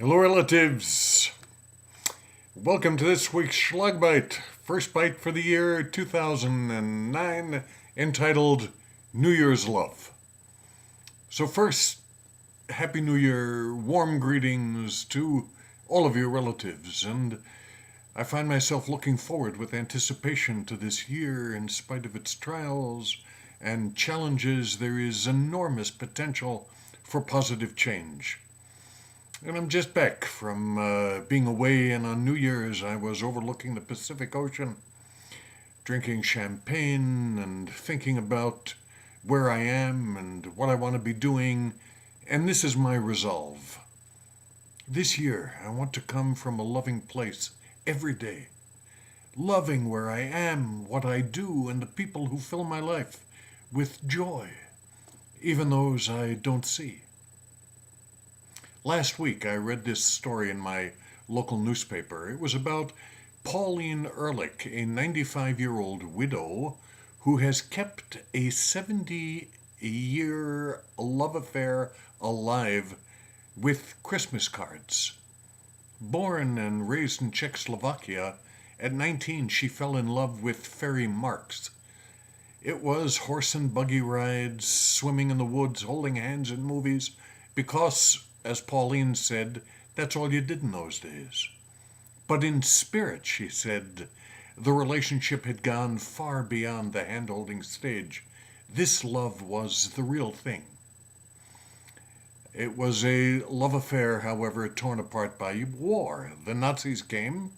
Hello, relatives. Welcome to this week's Schlag Bite, first bite for the year 2009, entitled New Year's Love. So first, Happy New Year, warm greetings to all of your relatives, and I find myself looking forward with anticipation to this year. In spite of its trials and challenges, there is enormous potential for positive change. And I'm just back from being away, and on New Year's I was overlooking the Pacific Ocean, drinking champagne and thinking about where I am and what I want to be doing, and this is my resolve. This year I want to come from a loving place every day, loving where I am, what I do, and the people who fill my life with joy, even those I don't see. Last week, I read this story in my local newspaper. It was about Pauline Ehrlich, a 95-year-old widow who has kept a 70-year love affair alive with Christmas cards. Born and raised in Czechoslovakia, at 19 she fell in love with Fairy Marks. It was horse and buggy rides, swimming in the woods, holding hands in movies, because, as Pauline said, that's all you did in those days. But in spirit, she said, the relationship had gone far beyond the hand-holding stage. This love was the real thing. It was a love affair, however, torn apart by war. The Nazis came.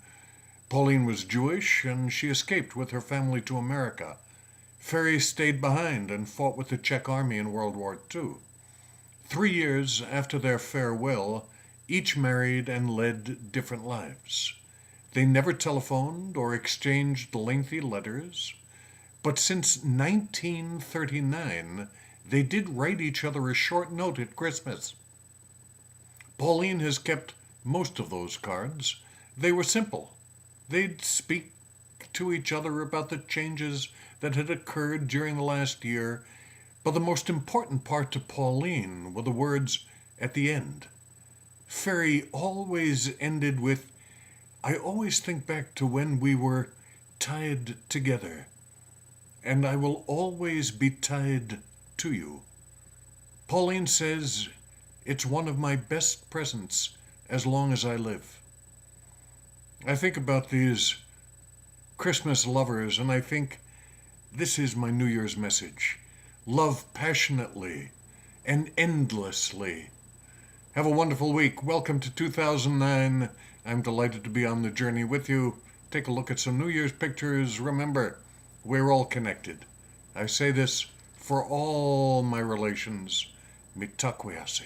Pauline was Jewish, and she escaped with her family to America. Ferry stayed behind and fought with the Czech army in World War II. 3 years after their farewell, each married and led different lives. They never telephoned or exchanged lengthy letters, but since 1939, they did write each other a short note at Christmas. Pauline has kept most of those cards. They were simple. They'd speak to each other about the changes that had occurred during the last year, but the most important part to Pauline were the words at the end. Ferry always ended with, "I always think back to when we were tied together, and I will always be tied to you." Pauline says, "It's one of my best presents as long as I live." I think about these Christmas lovers, and I think this is my New Year's message. Love passionately and endlessly. Have a wonderful week. Welcome to 2009. I'm delighted to be on the journey with you. Take a look at some New Year's pictures. Remember, we're all connected. I say this for all my relations. Mitakuye.